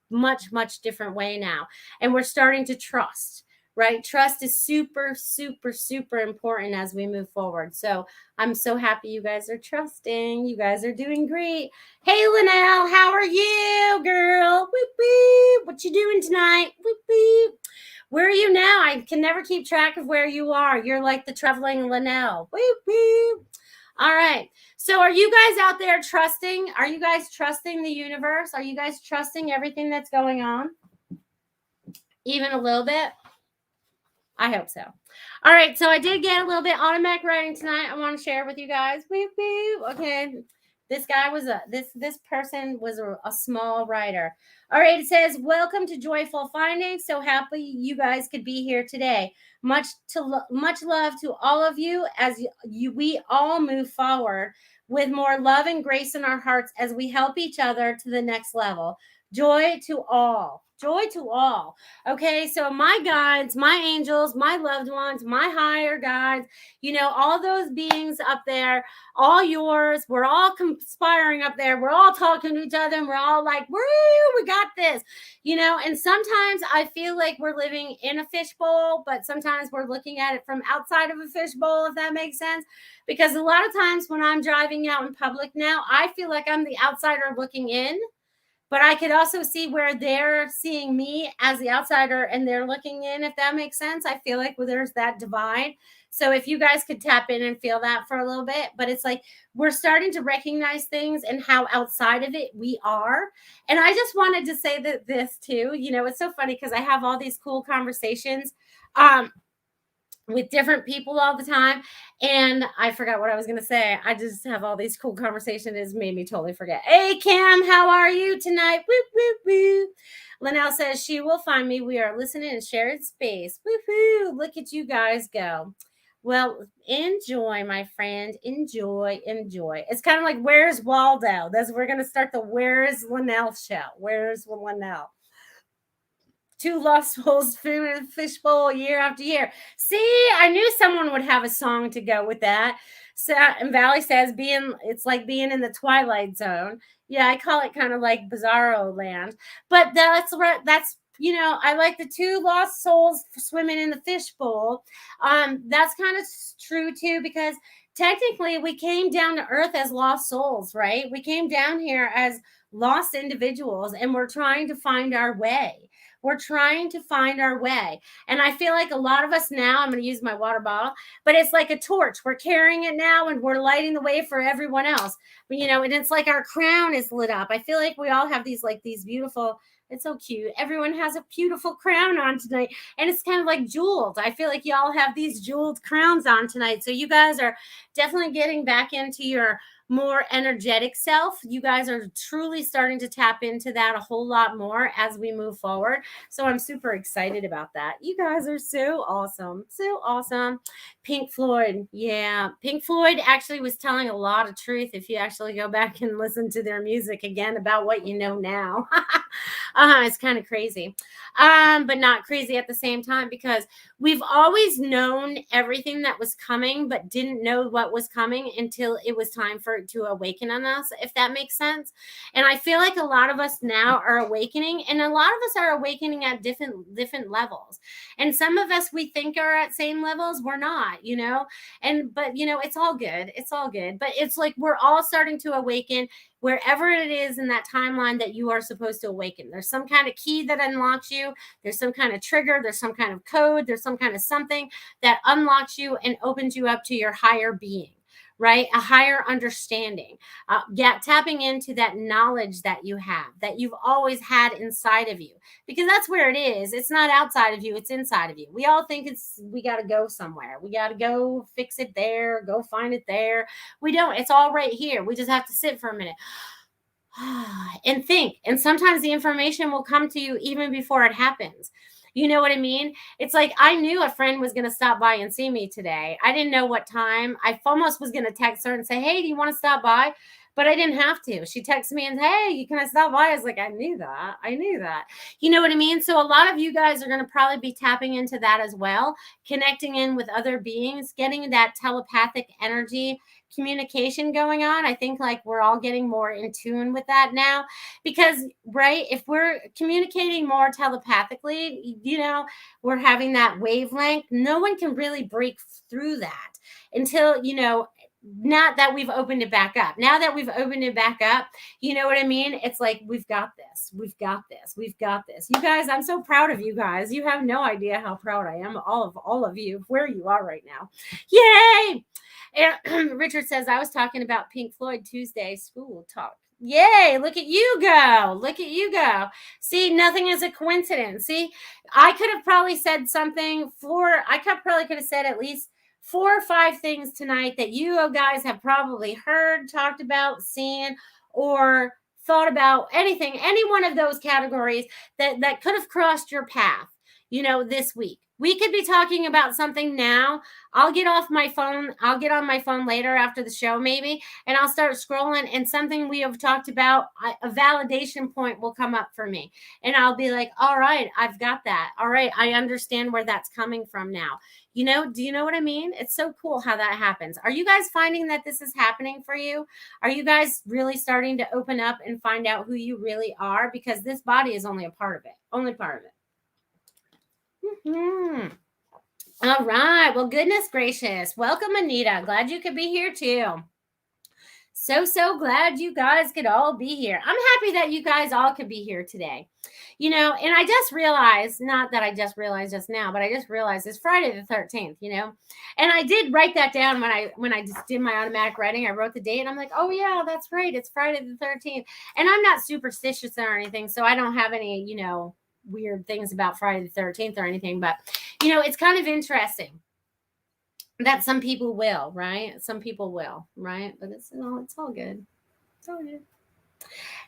much different way now. And we're starting to trust, right? Trust is super, super, super important as we move forward. So I'm so happy you guys are trusting. You guys are doing great. Hey, Linnell, how are you, girl? Whoop, whoop. What you doing tonight? Whoop, whoop. Where are you now? I can never keep track of where you are. You're like the traveling Linnell. Whoop, whoop. All right. So are you guys out there trusting? Are you guys trusting the universe? Are you guys trusting everything that's going on? Even a little bit? I hope so. All right. So I did get a little bit automatic writing tonight. I want to share with you guys. Whoop, whoop. Okay. This guy was this person was a small writer. All right, it says, welcome to Joyful Findings. So happy you guys could be here today. Much love to all of you as we all move forward with more love and grace in our hearts as we help each other to the next level. Joy to all. Joy to all. Okay, so my guides, my angels, my loved ones, my higher guides, all those beings up there, all yours, we're all conspiring up there. We're all talking to each other, and we're all like, woo, we got this, and sometimes I feel like we're living in a fishbowl, but sometimes we're looking at it from outside of a fishbowl, if that makes sense. Because a lot of times when I'm driving out in public now, I feel like I'm the outsider looking in. But I could also see where they're seeing me as the outsider and they're looking in, if that makes sense. I feel like there's that divide. So if you guys could tap in and feel that for a little bit, but it's like we're starting to recognize things and how outside of it we are. And I just wanted to say that this too, it's so funny because I have all these cool conversations with different people all the time. And I forgot what I was going to say. I just have all these cool conversations. It's made me totally forget. Hey, Cam, how are you tonight? Woo, woo, woo. Linnell says she will find me. We are listening in shared space. Woo-hoo. Look at you guys go. Well, enjoy, my friend. Enjoy. It's kind of like, where's Waldo? We're going to start the Where's Linnell show. Where's Linnell? Two lost souls food in a fishbowl year after year. See, I knew someone would have a song to go with that. So, and Valley says it's like being in the Twilight Zone. Yeah, I call it kind of like Bizarro Land. But that's I like the two lost souls swimming in the fishbowl. That's kind of true too, because technically we came down to earth as lost souls, right? We came down here as lost individuals, and we're trying to find our way. We're trying to find our way. And I feel like a lot of us now, I'm going to use my water bottle, but it's like a torch. We're carrying it now and we're lighting the way for everyone else. But, and it's like our crown is lit up. I feel like we all have these beautiful, it's so cute. Everyone has a beautiful crown on tonight. And it's kind of like jeweled. I feel like y'all have these jeweled crowns on tonight. So you guys are definitely getting back into your more energetic self. You guys are truly starting to tap into that a whole lot more as we move forward. So I'm super excited about that. You guys are so awesome. So awesome. Pink Floyd. Yeah. Pink Floyd actually was telling a lot of truth if you actually go back and listen to their music again about what you know now. It's kind of crazy. But not crazy at the same time, because we've always known everything that was coming, but didn't know what was coming until it was time for it to awaken on us, if that makes sense. And I feel like a lot of us now are awakening, and a lot of us are awakening at different levels. And some of us we think are at same levels. We're not, but it's all good. It's all good. But it's like we're all starting to awaken wherever it is in that timeline that you are supposed to awaken. There's some kind of key that unlocks you. There's some kind of trigger. There's some kind of code. There's some kind of something that unlocks you and opens you up to your higher being, right? A higher understanding. Tapping into that knowledge that you have, that you've always had inside of you, because that's where it is. It's not outside of you, it's inside of you. We all think we got to go somewhere. We got to go fix it there, go find it there. We don't. It's all right here. We just have to sit for a minute and think. And sometimes the information will come to you even before it happens. You know what I mean? It's like I knew a friend was going to stop by and see me today. I didn't know what time. I almost was going to text her and say, hey, do you want to stop by? But I didn't have to. She texted me and, hey, can I stop by? I was like, I knew that. You know what I mean? So a lot of you guys are going to probably be tapping into that as well, connecting in with other beings, getting that telepathic energy communication going on. I think like we're all getting more in tune with that now, because right, if we're communicating more telepathically, you know, we're having that wavelength. No one can really break through that until, you know, not that we've opened it back up. Now that we've opened it back up, you know what I mean? It's like, we've got this. You guys, I'm so proud of you guys. You have no idea how proud I am of all of you, where you are right now. Yay! And Richard says, I was talking about Pink Floyd Tuesday school talk. Yay, look at you go. See, nothing is a coincidence. See, I could have probably said something could have said at least 4 or 5 things tonight that you guys have probably heard, talked about, seen, or thought about. Anything, any one of those categories that could have crossed your path, you know, this week. We could be talking about something now. I'll get off my phone. I'll get on my phone later after the show maybe, and I'll start scrolling, and something we have talked about, a validation point will come up for me. And I'll be like, all right, I've got that. All right, I understand where that's coming from now. You know, do you know what I mean? It's so cool how that happens. Are you guys finding that this is happening for you? Are you guys really starting to open up and find out who you really are? Because this body is only a part of it. Only part of it. Mm-hmm. All right. Well, goodness gracious. Welcome, Anita. Glad you could be here too. So glad you guys could all be here. I'm happy that you guys all could be here today. You know, and I just realized, not that I just realized just now, but I just realized it's Friday the 13th, you know, and I did write that down when I just did my automatic writing. I wrote the date and I'm like, oh yeah, that's right. It's Friday the 13th. And I'm not superstitious or anything, so I don't have any, you know, weird things about Friday the 13th or anything, but you know, it's kind of interesting that some people will, right? Some people will, right? But it's all good. It's all good.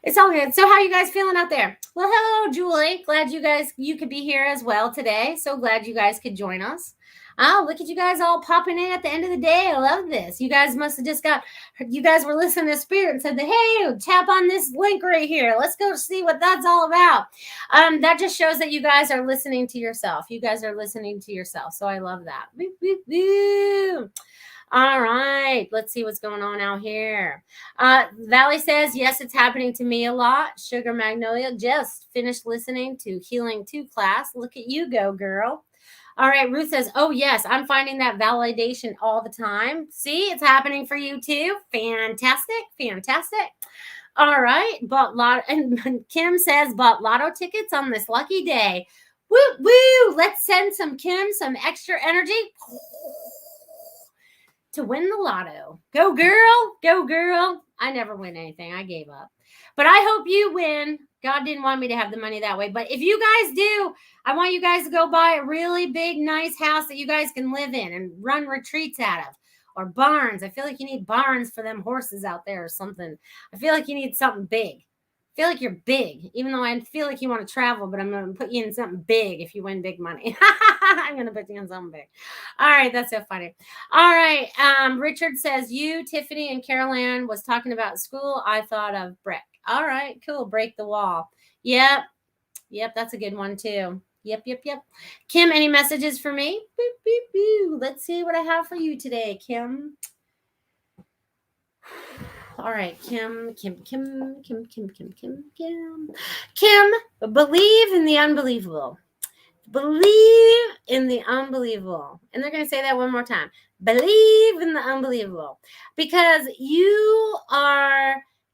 It's all good. So how you guys feeling out there? Well, hello, Julie. Glad you could be here as well today. So glad you guys could join us. Oh, look at you guys all popping in at the end of the day. I love this. You guys must have you guys were listening to Spirit and said, hey, tap on this link right here. Let's go see what that's all about. That just shows that you guys are listening to yourself. You guys are listening to yourself. So I love that. Woo, woo, woo. All right, let's see what's going on out here. Valley says, yes, it's happening to me a lot. Sugar Magnolia just finished listening to Healing 2 class. Look at you go, girl. All right, Ruth says, oh, yes, I'm finding that validation all the time. See, it's happening for you too. Fantastic. All right, and Kim says, bought lotto tickets on this lucky day. Woo, woo. Let's send Kim some extra energy to win the lotto. Go girl. I never win anything. I gave up. But I hope you win. God didn't want me to have the money that way. But if you guys do, I want you guys to go buy a really big, nice house that you guys can live in and run retreats out of. Or barns. I feel like you need barns for them horses out there or something. I feel like you need something big. I feel like you're big, even though I feel like you want to travel, but I'm going to put you in something big if you win big money. I'm going to put you in something big. All right. That's so funny. All right. Richard says, you, Tiffany, and Carol Ann was talking about school. I thought of Breck. All right. Cool. Break the wall. Yep. That's a good one too. Yep. Kim, any messages for me? Boop, boop, boop. Let's see what I have for you today, Kim. All right, Kim, believe in the unbelievable. Believe in the unbelievable. And they're going to say that one more time. Believe in the unbelievable. Because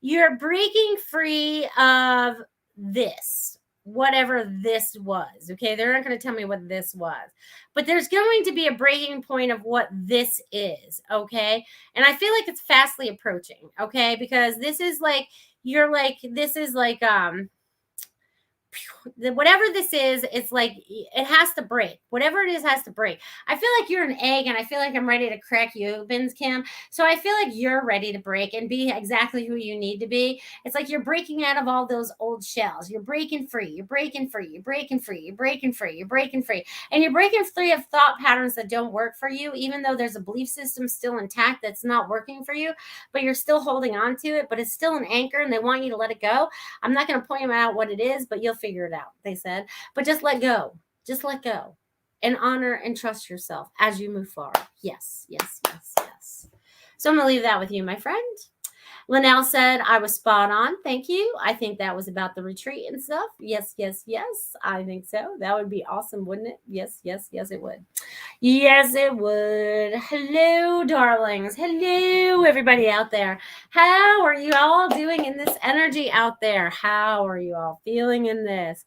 you're breaking free of this. whatever this was. Okay. They're not going to tell me what this was, but there's going to be a breaking point of what this is. Okay. And I feel like it's fastly approaching. Okay. Because this is like, this is like, whatever this is, it's like it has to break. Whatever it is has to break. I feel like you're an egg, and I feel like I'm ready to crack you open, Kim. So I feel like you're ready to break and be exactly who you need to be. It's like you're breaking out of all those old shells. You're breaking free. You're breaking free. You're breaking free. You're breaking free. You're breaking free. And you're breaking free of thought patterns that don't work for you, even though there's a belief system still intact that's not working for you, but you're still holding on to it, but it's still an anchor, and they want you to let it go. I'm not going to point out what it is, but you'll figure it out, they said. But just let go. Just let go. And honor and trust yourself as you move forward. Yes, yes, yes, yes. So I'm going to leave that with you, my friend. Linnell said, I was spot on. Thank you. I think that was about the retreat and stuff. Yes, yes, yes. I think so. That would be awesome, wouldn't it? Yes, yes, yes, it would. Yes, it would. Hello, darlings. Hello, everybody out there. How are you all doing in this energy out there? How are you all feeling in this?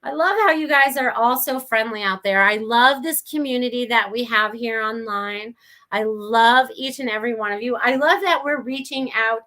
I love how you guys are all so friendly out there. I love this community that we have here online. I love each and every one of you. I love that we're reaching out,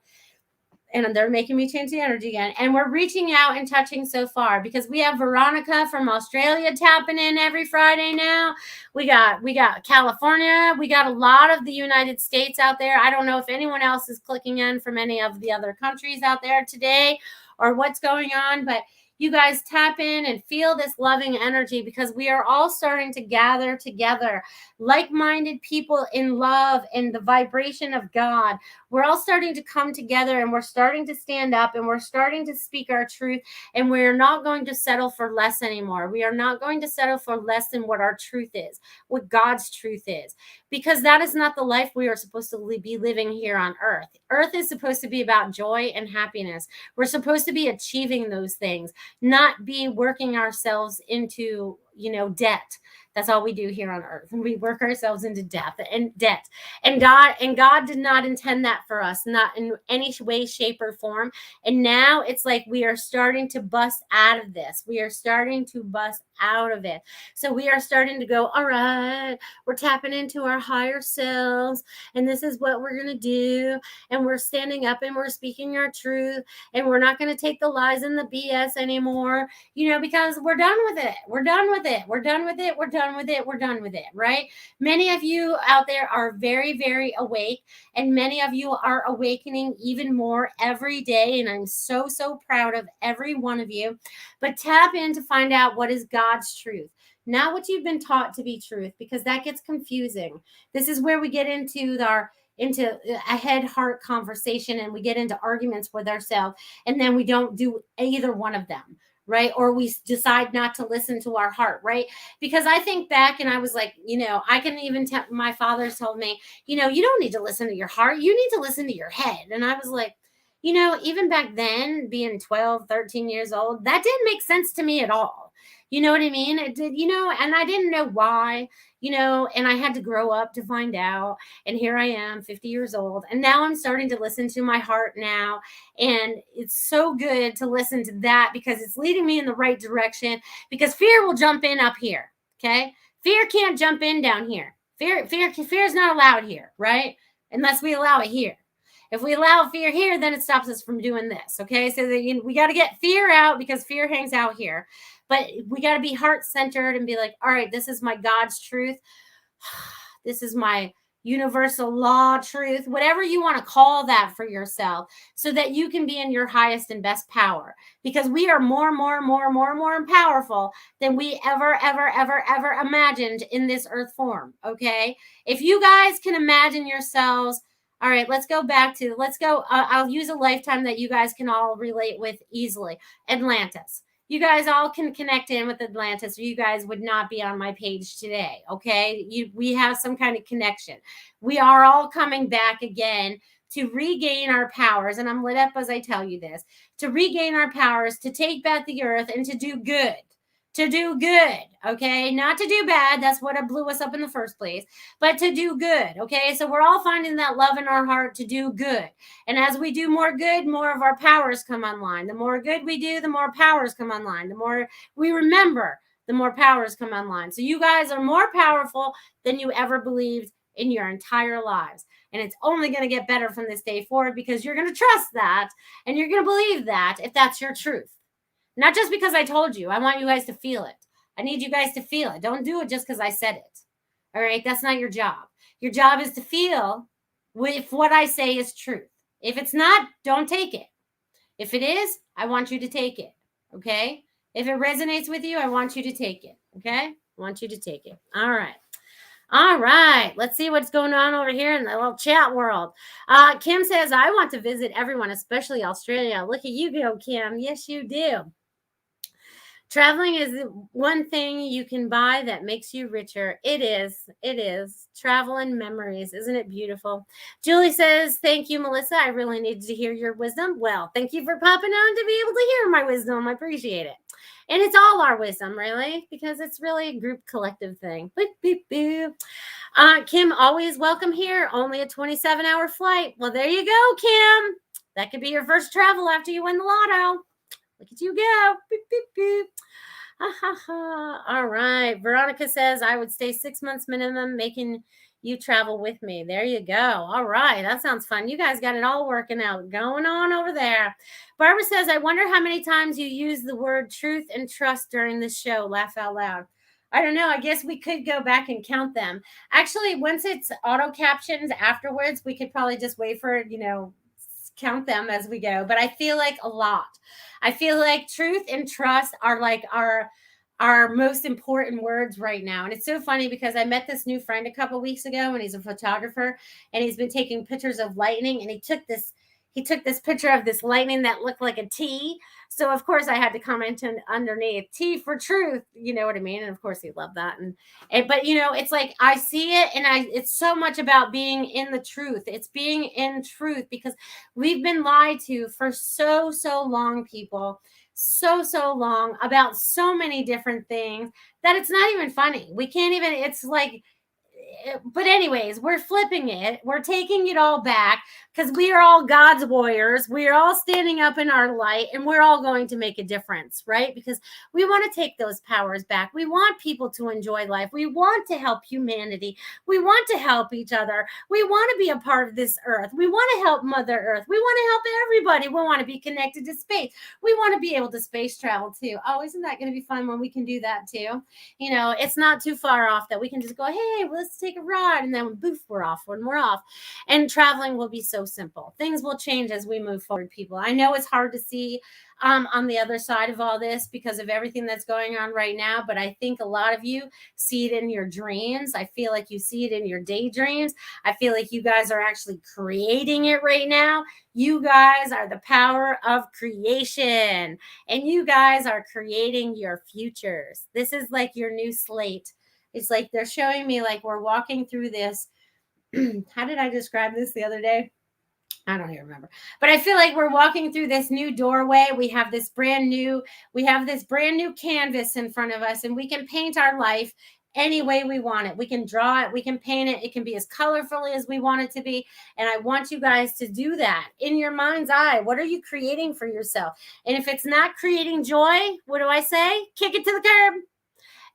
and they're making me change the energy again. And we're reaching out and touching so far, because we have Veronica from Australia tapping in every Friday now. We got California. We got a lot of the United States out there. I don't know if anyone else is clicking in from any of the other countries out there today or what's going on, but you guys tap in and feel this loving energy, because we are all starting to gather together, like-minded people in love and the vibration of God. We're all starting to come together, and we're starting to stand up, and we're starting to speak our truth, and we're not going to settle for less anymore. We are not going to settle for less than what our truth is, what God's truth is, because that is not the life we are supposed to be living here on earth. Earth is supposed to be about joy and happiness. We're supposed to be achieving those things, not be working ourselves into, debt. That's all we do here on earth. We work ourselves into debt. And God did not intend that for us, not in any way, shape, or form. And now it's like we are starting to bust out of this. We are starting to bust out of it. So we are starting to go, all right, we're tapping into our higher selves, and this is what we're going to do. And we're standing up, and we're speaking our truth, and we're not going to take the lies and the BS anymore, because we're done with it. We're done with it. We're done with it. We're done with it. We're done with it, right? Many of you out there are very, very awake, and many of you are awakening even more every day. And I'm so, so proud of every one of you. But tap in to find out what is God's truth, not what you've been taught to be truth, because that gets confusing. This is where we get into a head-heart conversation, and we get into arguments with ourselves, and then we don't do either one of them, right? Or we decide not to listen to our heart, right? Because I think back, and I was like, I can even tell, my father told me, you don't need to listen to your heart. You need to listen to your head. And I was like, even back then, being 12, 13 years old, that didn't make sense to me at all. You know what I mean? It did, and I didn't know why, and I had to grow up to find out. And here I am, 50 years old. And now I'm starting to listen to my heart now. And it's so good to listen to that, because it's leading me in the right direction, because fear will jump in up here. Okay. Fear can't jump in down here. Fear is not allowed here, right? Unless we allow it here. If we allow fear here, then it stops us from doing this. Okay. So we got to get fear out, because fear hangs out here. But we got to be heart-centered and be like, all right, this is my God's truth. This is my universal law truth, whatever you want to call that for yourself, so that you can be in your highest and best power, because we are more powerful than we ever imagined in this earth form. Okay. If you guys can imagine yourselves, all right, let's go. I'll use a lifetime that you guys can all relate with easily. Atlantis. You guys all can connect in with Atlantis, or you guys would not be on my page today, okay? We have some kind of connection. We are all coming back again to regain our powers, and I'm lit up as I tell you this, to regain our powers, to take back the earth, and to do good. to do good, okay? Not to do bad. That's what blew us up in the first place, but to do good, okay? So we're all finding that love in our heart to do good. And as we do more good, more of our powers come online. The more good we do, the more powers come online. The more we remember, the more powers come online. So you guys are more powerful than you ever believed in your entire lives. And it's only going to get better from this day forward because you're going to trust that and you're going to believe that if that's your truth. Not just because I told you. I want you guys to feel it. I need you guys to feel it. Don't do it just because I said it. All right? That's not your job. Your job is to feel if what I say is truth. If it's not, don't take it. If it is, I want you to take it. Okay? If it resonates with you, I want you to take it. Okay? I want you to take it. All right. All right. Let's see what's going on over here in the little chat world. Kim says, I want to visit everyone, especially Australia. Look at you go, Kim. Yes, you do. Traveling is one thing you can buy that makes you richer. It is. It is. Travel and memories. Isn't it beautiful? Julie says, thank you, Melissa. I really needed to hear your wisdom. Well, thank you for popping on to be able to hear my wisdom. I appreciate it. And it's all our wisdom, really, because it's really a group collective thing. Boop, boop, boop. Kim, always welcome here. Only a 27-hour flight. Well, there you go, Kim. That could be your first travel after you win the lotto. Look at you go. Boop, boop, boop. Ha, ha, ha. All right. Veronica says, I would stay 6 months minimum, making you travel with me. There you go. All right. That sounds fun. You guys got it all working out. Going on over there. Barbara says, I wonder how many times you use the word truth and trust during this show. Laugh out loud. I don't know. I guess we could go back and count them. Actually, once it's auto captions afterwards, we could probably just wait for it, count them as we go. But I feel like a lot. I feel like truth and trust are like our most important words right now. And it's so funny because I met this new friend a couple weeks ago and he's a photographer and he's been taking pictures of lightning and he took this picture of this lightning that looked like a T. So of course I had to comment underneath T for truth. You know what I mean? And of course he loved that. And but it's like I see it and it's so much about being in the truth. It's being in truth because we've been lied to for so long, people. So long about so many different things that it's not even funny. We can't even, it's like, but anyways, we're flipping it. We're taking it all back because we are all God's warriors. We are all standing up in our light and we're all going to make a difference, right? Because we want to take those powers back. We want people to enjoy life. We want to help humanity. We want to help each other. We want to be a part of this earth. We want to help Mother Earth. We want to help everybody. We want to be connected to space. We want to be able to space travel too. Oh, isn't that going to be fun when we can do that too? It's not too far off that we can just go, hey, let's take a ride, and then boof, we're off when we're off. And traveling will be so simple. Things will change as we move forward, people. I know it's hard to see on the other side of all this because of everything that's going on right now, but I think a lot of you see it in your dreams. I feel like you see it in your daydreams. I feel like you guys are actually creating it right now. You guys are the power of creation, and you guys are creating your futures. This is like your new slate. It's like they're showing me like we're walking through this. How did I describe this the other day? I don't even remember. But I feel like we're walking through this new doorway. We have this brand new canvas in front of us, and we can paint our life any way we want it. We can draw it. We can paint it. It can be as colorful as we want it to be. And I want you guys to do that in your mind's eye. What are you creating for yourself? And if it's not creating joy, what do I say? Kick it to the curb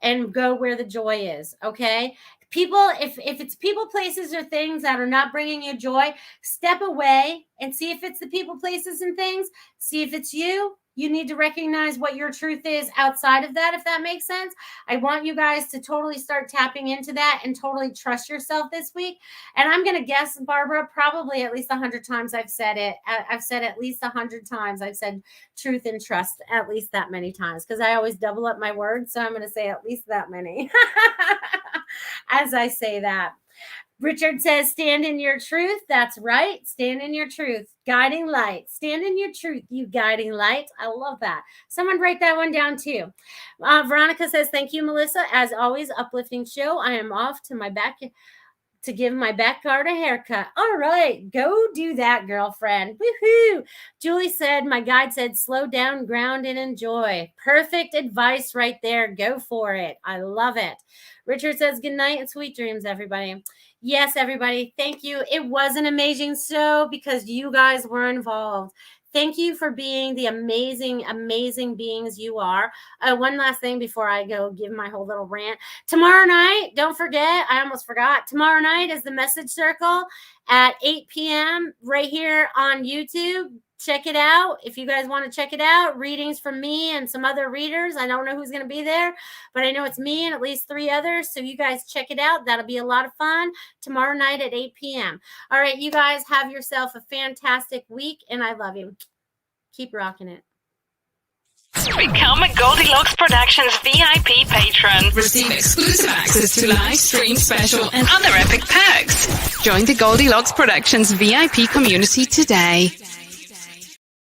and go where the joy is. Okay. People, if it's people, places, or things that are not bringing you joy, step away and see if it's the people, places, and things. See if it's you. You need to recognize what your truth is outside of that, if that makes sense. I want you guys to totally start tapping into that and totally trust yourself this week. And I'm going to guess, Barbara, probably at least 100 times I've said it. I've said at least 100 times. I've said truth and trust at least that many times because I always double up my words. So I'm going to say at least that many as I say that. Richard says, stand in your truth. That's right. Stand in your truth. Guiding light. Stand in your truth, you guiding light. I love that. Someone write that one down too. Veronica says, thank you, Melissa. As always, uplifting show. I am off to my to give my backyard a haircut. All right, go do that, girlfriend. Woohoo! Julie said, my guide said, slow down, ground, and enjoy. Perfect advice right there. Go for it. I love it. Richard says, good night and sweet dreams, everybody. Yes, everybody. Thank you. It was an amazing show because you guys were involved. Thank you for being the amazing, amazing beings you are. One last thing before I go give my whole little rant. Tomorrow night, don't forget, I almost forgot. Tomorrow night is the Message Circle at 8 p.m. right here on YouTube. Check it out. If you guys want to check it out, readings from me and some other readers. I don't know who's going to be there, but I know it's me and at least 3 others. So you guys check it out. That'll be a lot of fun tomorrow night at 8 p.m. All right, you guys have yourself a fantastic week, and I love you. Keep rocking it. Become a Goldylocks Productions VIP patron. Receive exclusive access to live stream special and other epic perks. Join the Goldylocks Productions VIP community today.